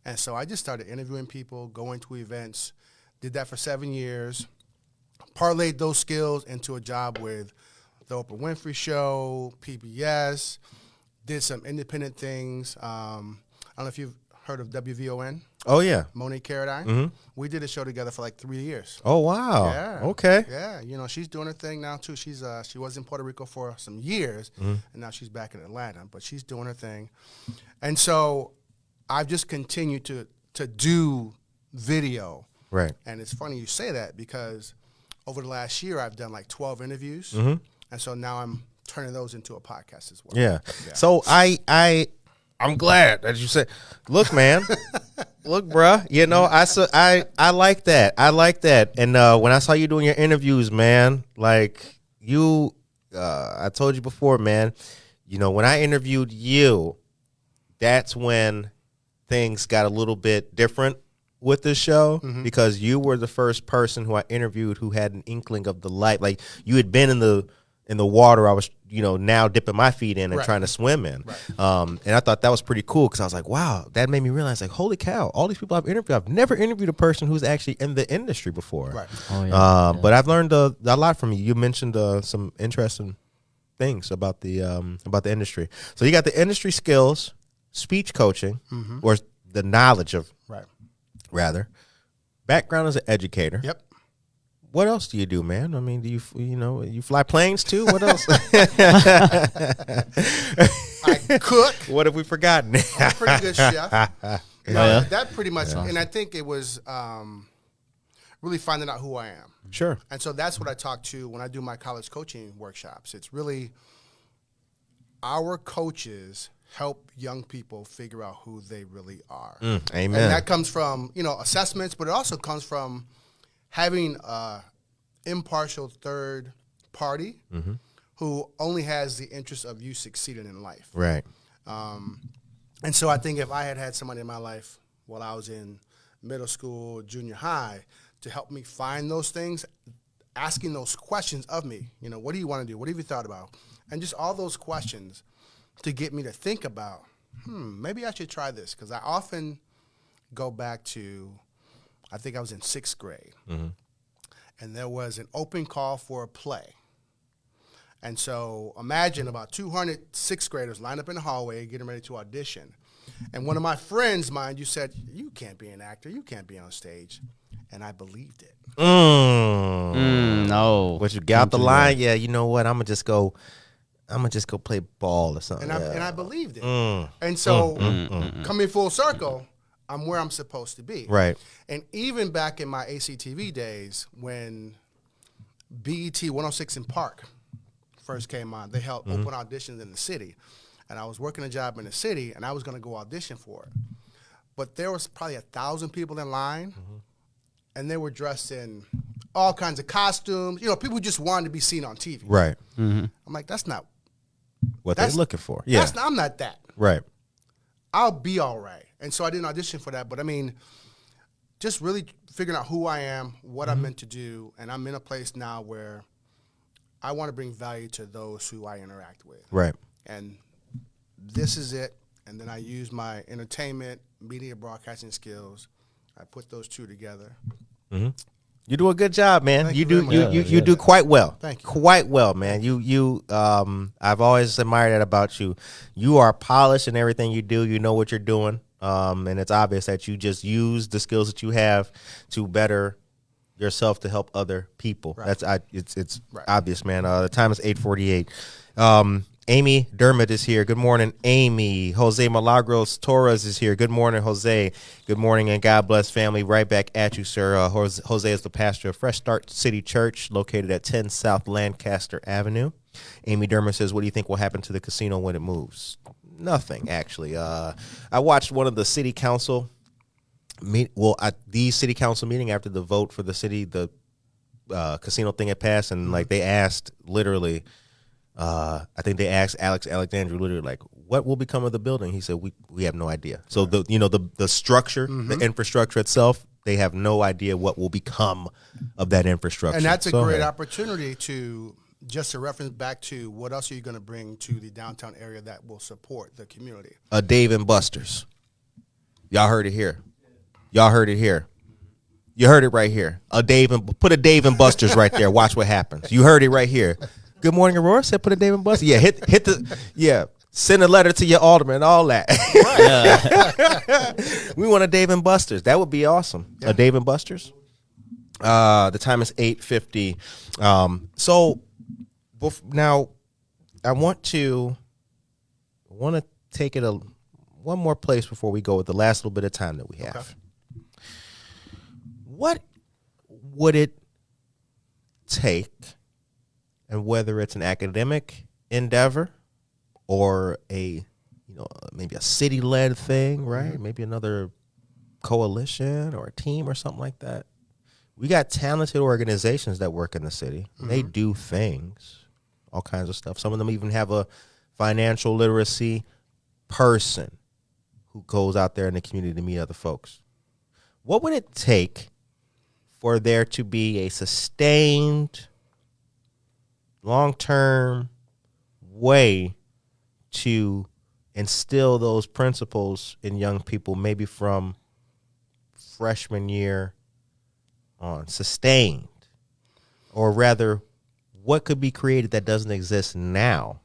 And so I just started interviewing people, going to events, did that for 7 years, parlayed those skills into a job with the Oprah Winfrey Show, PBS, did some independent things. I don't know if you've heard of WVON. Oh, yeah. Monique Caradine. We did a show together for like 3 years. Oh, wow. Yeah. Okay. Yeah. She's doing her thing now, too. She was in Puerto Rico for some years, and now she's back in Atlanta. But she's doing her thing. And so I've just continued to do video. Right. And it's funny you say that because over the last year, I've done like 12 interviews. And so now I'm turning those into a podcast as well. Yeah. So I'm glad that you said, look, man, look, bruh, I like that. I like that. And when I saw you doing your interviews, man, like you, I told you before, man, when I interviewed you, that's when things got a little bit different with the show because you were the first person who I interviewed who had an inkling of the light. Like you had been in in the water I was, now dipping my feet in and Right. trying to swim in. Right. And I thought that was pretty cool because I was like, wow, that made me realize, like, holy cow, all these people I've interviewed, I've never interviewed a person who's actually in the industry before. Right. Oh, yeah. But I've learned a lot from you. You mentioned some interesting things about the industry. So you got the industry skills, speech coaching, or the knowledge of, Right. rather, background as an educator. Yep. What else do you do, man? I mean, do you fly planes too? What else? I cook. What have we forgotten? I'm a pretty good chef. yeah? That pretty much, and I think it was really finding out who I am. Sure. And so that's what I talk to when I do my college coaching workshops. It's really our coaches help young people figure out who they really are. Amen. And that comes from, assessments, but it also comes from having an impartial third party who only has the interest of you succeeding in life. Right. And so I think if I had somebody in my life while I was in middle school, junior high, to help me find those things, asking those questions of me, what do you want to do? What have you thought about? And just all those questions to get me to think about, maybe I should try this. Because I often go back to, I think I was in 6th grade, and there was an open call for a play. And so imagine about 200 6th graders lined up in the hallway getting ready to audition. And one of my friends, mind you, said, you can't be an actor. You can't be on stage. And I believed it. No. But you got the line. Yeah, you know what? I'm gonna just go play ball or something. And I believed it. And so coming full circle, I'm where I'm supposed to be. Right. And even back in my ACTV days when BET 106 in Park first came on, they held open auditions in the city. And I was working a job in the city, and I was going to go audition for it. But there was probably 1,000 people in line, and they were dressed in all kinds of costumes. People who just wanted to be seen on TV. Right. I'm like, that's not What they're looking for. Yeah. I'm not that. Right. I'll be all right. And so I didn't audition for that. But, I mean, just really figuring out who I am, what I'm meant to do, and I'm in a place now where I want to bring value to those who I interact with. Right. And this is it. And then I use my entertainment, media broadcasting skills. I put those two together. You do a good job, man. Thank You you do very much. you do quite well. Thank you. Quite well, man. You I've always admired that about you. You are polished in everything you do. You know what you're doing. And it's obvious that you just use the skills that you have to better yourself to help other people. Right. It's Right. obvious, man. The time is 8:48. Amy Dermott is here. Good morning, Amy. Jose Milagros Torres is here. Good morning, Jose. Good morning, and God bless, family. Right back at you, sir. Jose is the pastor of Fresh Start City Church, located at 10 South Lancaster Avenue. Amy Dermott says, what do you think will happen to the casino when it moves? Nothing, actually. I watched one of the city council the city council meeting after the vote for the city, the casino thing had passed, and like they asked literally, I think they asked Alex Alexandru literally like, what will become of the building? He said, we have no idea. So the structure, the infrastructure itself, they have no idea what will become of that infrastructure. And that's a great opportunity to just to reference back to what else are you going to bring to the downtown area that will support the community? A Dave and Buster's. Y'all heard it here. Y'all heard it here. You heard it right here. Put a Dave and Buster's right there. Watch what happens. You heard it right here. Good morning, Aurora said put a Dave and Buster's. Yeah, send a letter to your alderman and all that. We want a Dave and Buster's. That would be awesome. Yeah. A Dave and Buster's. The time is 8:50. So now I want to take it one more place before we go with the last little bit of time that we have. Okay. What would it take, and whether it's an academic endeavor or maybe a city-led thing, right? Maybe another coalition or a team or something like that. We got talented organizations that work in the city. They do things, all kinds of stuff. Some of them even have a financial literacy person who goes out there in the community to meet other folks. What would it take for there to be a sustained long-term way to instill those principles in young people, maybe from freshman year on, sustained? Or rather, what could be created that doesn't exist now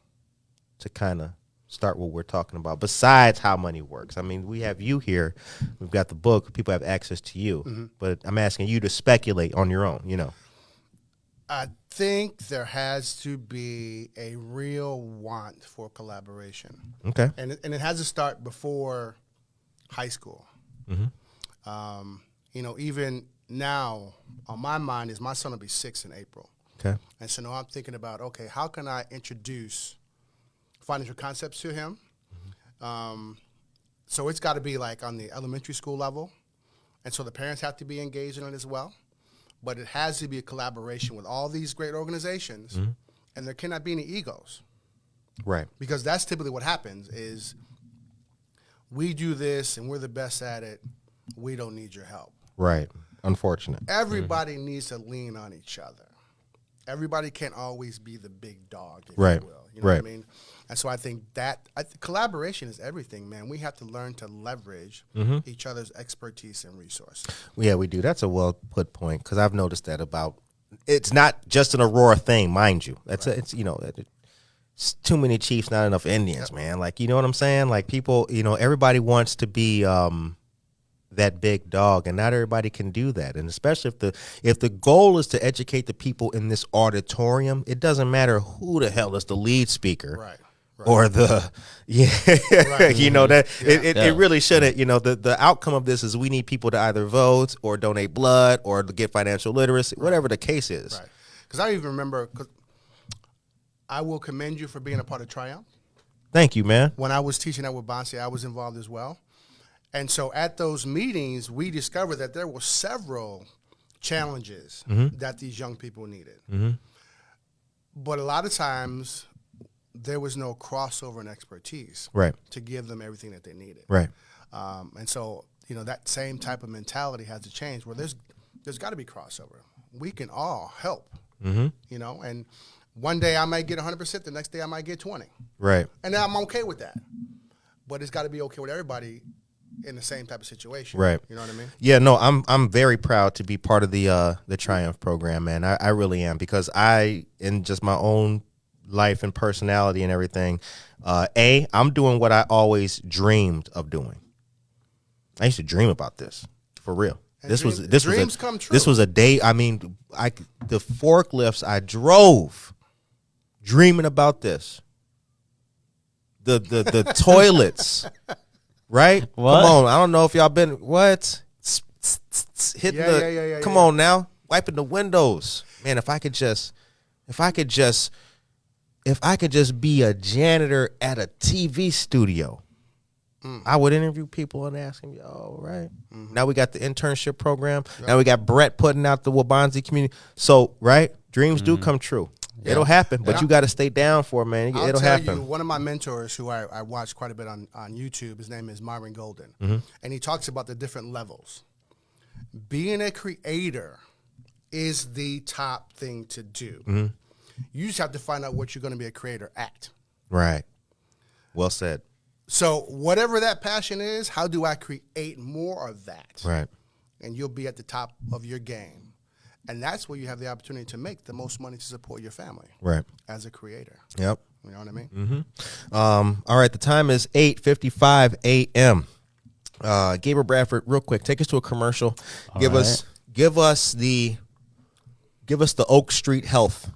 to kind of start what we're talking about, besides how money works? I mean, we have you here. We've got the book. People have access to you. But I'm asking you to speculate on your own, I think there has to be a real want for collaboration. Okay. And it has to start before high school. Even now, on my mind is my son will be 6 in April. Okay. And so now I'm thinking about, okay, how can I introduce financial concepts to him? So it's got to be like on the elementary school level. And so the parents have to be engaged in it as well. But it has to be a collaboration with all these great organizations, and there cannot be any egos. Right. Because that's typically what happens is we do this and we're the best at it. We don't need your help. Right. Unfortunate. Everybody needs to lean on each other. Everybody can't always be the big dog, if right. you will. You know what I mean? And so I think collaboration is everything, man. We have to learn to leverage each other's expertise and resources. Yeah, we do. That's a well put point, because I've noticed that about. It's not just an Aurora thing, mind you. It's it's too many Chiefs, not enough Indians, man. Like, you know what I'm saying? Like, people, everybody wants to be that big dog, and not everybody can do that. And especially if the goal is to educate the people in this auditorium, it doesn't matter who the hell is the lead speaker. Right. Or the it really shouldn't. The outcome of this is we need people to either vote or donate blood or to get financial literacy, whatever the case is. Right. Because I even remember, I will commend you for being a part of Triumph. Thank you, man. When I was teaching at Wabansi, I was involved as well. And so at those meetings, we discovered that there were several challenges that these young people needed. But a lot of times, there was no crossover in expertise to give them everything that they needed. Right. And so, that same type of mentality has to change, where there's got to be crossover. We can all help, and one day I might get 100%, the next day I might get 20. Right. And I'm okay with that. But it's got to be okay with everybody in the same type of situation. Right. You know what I mean? Yeah, no, I'm very proud to be part of the Triumph program, man. I really am, because in just my own life and personality and everything, I'm doing what I always dreamed of doing. I used to dream about this, for real. And dreams come true. This was a day. I mean, the forklifts I drove, dreaming about this. The toilets, right? What? Come on, I don't know if y'all been hitting Come on now, wiping the windows, man. If I could just be a janitor at a TV studio, I would interview people and ask them, right? Now we got the internship program. Yep. Now we got Brett putting out the Wabansi community. So, right, dreams do come true. Yeah. It'll happen, but you got to stay down for it, man. It'll happen. One of my mentors, who I watch quite a bit on YouTube, his name is Myron Golden, and he talks about the different levels. Being a creator is the top thing to do. You just have to find out what you're going to be a creator at. Right. Well said. So whatever that passion is, how do I create more of that? Right. And you'll be at the top of your game. And that's where you have the opportunity to make the most money to support your family. Right. As a creator. Yep. You know what I mean? All right. The time is 8:55 a.m. Gabriel Bradford, real quick, take us to a commercial. Give us the Oak Street Health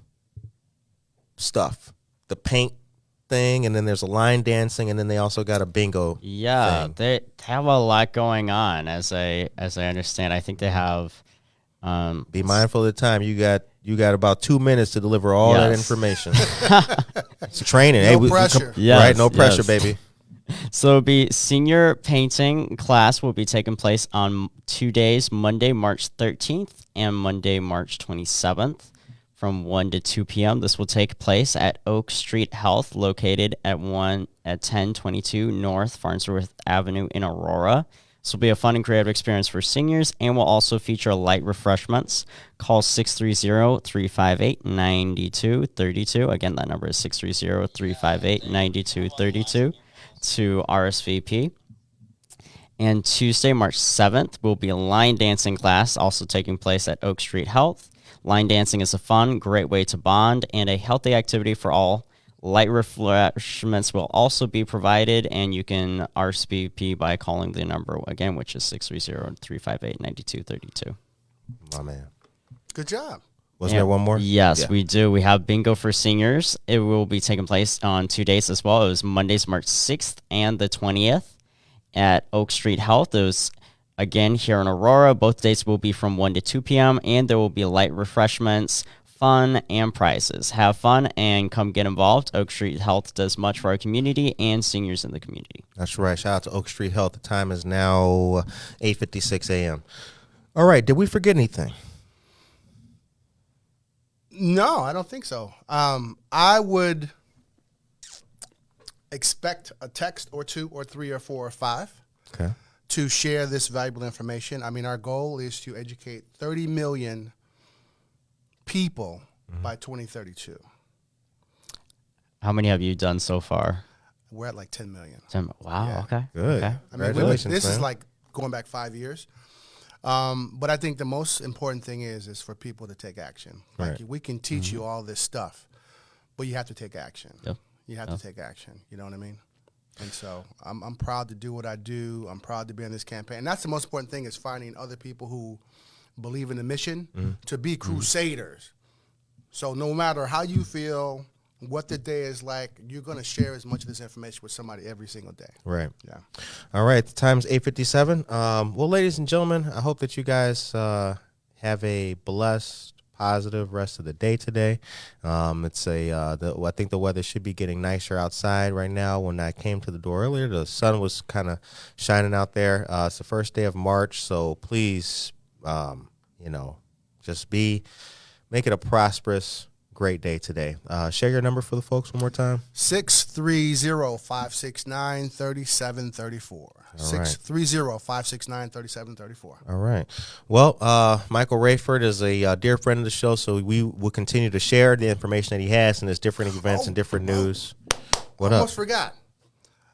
stuff, the paint thing, and then there's a line dancing, and then they also got a bingo thing. They have a lot going on, as I understand. I think they have be mindful of the time. You got about 2 minutes to deliver all that information. It's training. No pressure. Right, no pressure, baby. So it'll be senior painting class will be taking place on 2 days, Monday, March 13th and Monday, March 27th. From 1 to 2 p.m. This will take place at Oak Street Health, located at 1022 North Farnsworth Avenue in Aurora. This will be a fun and creative experience for seniors and will also feature light refreshments. Call 630-358-9232. Again, that number is 630-358-9232 to RSVP. And Tuesday, March 7th, will be a line dancing class also taking place at Oak Street Health. Line dancing is a fun, great way to bond and a healthy activity for all. Light refreshments will also be provided, and you can RSVP by calling the number again, which is 630-358-9232. My man. Good job. Wasn't there one more? Yes, we do. We have bingo for seniors. It will be taking place on 2 days as well. It was Mondays, March 6th and the 20th at Oak Street Health. It was, again, here in Aurora. Both dates will be from 1 to 2 p.m., and there will be light refreshments, fun, and prizes. Have fun and come get involved. Oak Street Health does much for our community and seniors in the community. That's right. Shout out to Oak Street Health. The time is now 8:56 a.m. All right. Did we forget anything? No, I don't think so. I would expect a text or two or three or four or five to share this valuable information. I mean, our goal is to educate 30 million people by 2032. How many have you done so far? We're at like 10 million. Wow, Yeah. okay. Good. Okay. I mean, Congratulations, this man. is like going back 5 years. But I think the most important thing is for people to take action. Like Right. we can teach you all this stuff, but you have to take action. Yep. You have to take action. You know what I mean? And so I'm proud to do what I do. I'm proud to be in this campaign. And that's the most important thing is finding other people who believe in the mission to be crusaders. So no matter how you feel, what the day is like, you're going to share as much of this information with somebody every single day. Right. Yeah. All right. The time's 8:57. Well, ladies and gentlemen, I hope that you guys have a blessed, positive rest of the day today. I think the weather should be getting nicer outside right now. When I came to the door earlier, the sun was kind of shining out there. It's the first day of March, so please, just make it a prosperous, great day today. Share your number for the folks one more time. 630-569-3734. 630-569-3734. All right. Well, Michael Rayford is a dear friend of the show, so we will continue to share the information that he has in his different events and different news. What Almost up? forgot.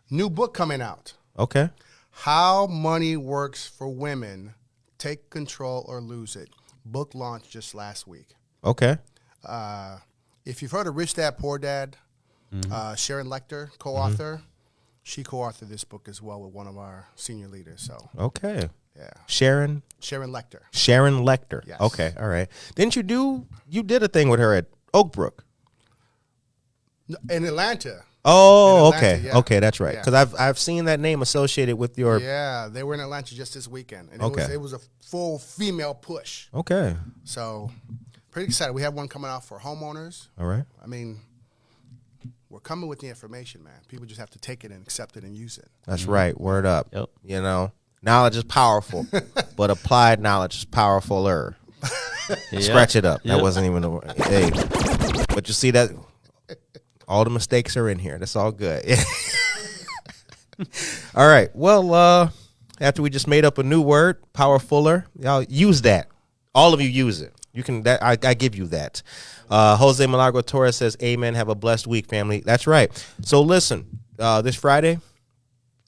New book coming out. Okay. How Money Works for Women. Take Control or Lose It. Book launched just last week. Okay. If you've heard of Rich Dad, Poor Dad, Sharon Lecter, co-author, she co-authored this book as well with one of our senior leaders. So Okay. yeah, Sharon Lecter. Sharon Lecter. Yes. Okay. All right. Didn't you did a thing with her at Oak Brook? In Atlanta. Oh, In Atlanta, okay. yeah. Okay, that's right. Yeah. Because I've seen that name associated with your. Yeah, they were in Atlanta just this weekend, and Okay. it was a full female push. Okay. So pretty excited. We have one coming out for homeowners. All right. I mean, we're coming with the information, man. People just have to take it and accept it and use it. That's right. Word up. Yep. Knowledge is powerful, but applied knowledge is powerfuler. Scratch it up. That wasn't even the word. Hey, but you see that all the mistakes are in here. That's all good. All right. Well, after we just made up a new word, powerfuler, y'all use that. All of you use it. You can. That I give you that. Jose Milagro Torres says, "Amen. Have a blessed week, family." That's right. So listen, this Friday,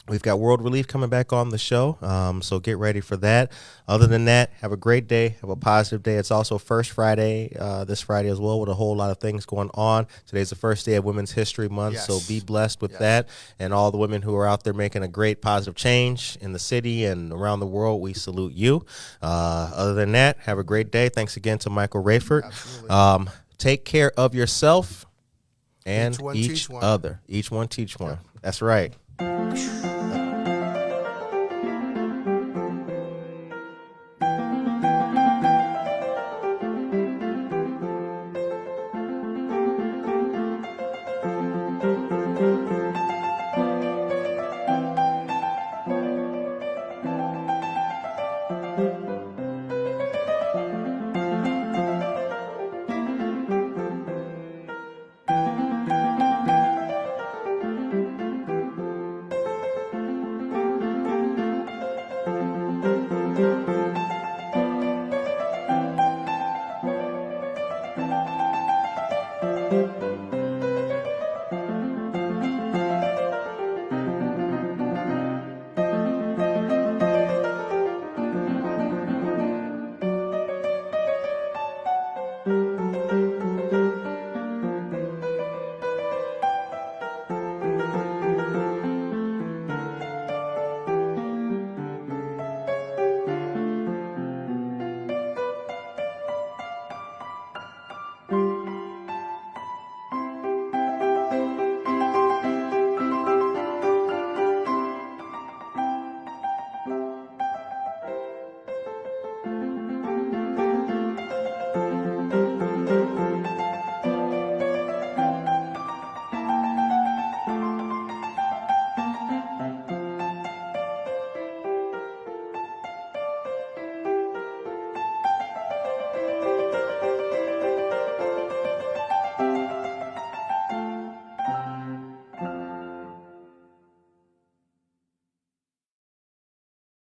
we've got World Relief coming back on the show, so get ready for that. Other than that, have a great day. Have a positive day. It's also First Friday this Friday as well with a whole lot of things going on. Today's the first day of Women's History Month, Yes. so be blessed with that. And all the women who are out there making a great positive change in the city and around the world, we salute you. Other than that, have a great day. Thanks again to Michael Rayford. Absolutely. Take care of yourself and Each one each teach one. other. Each one teach one. That's right.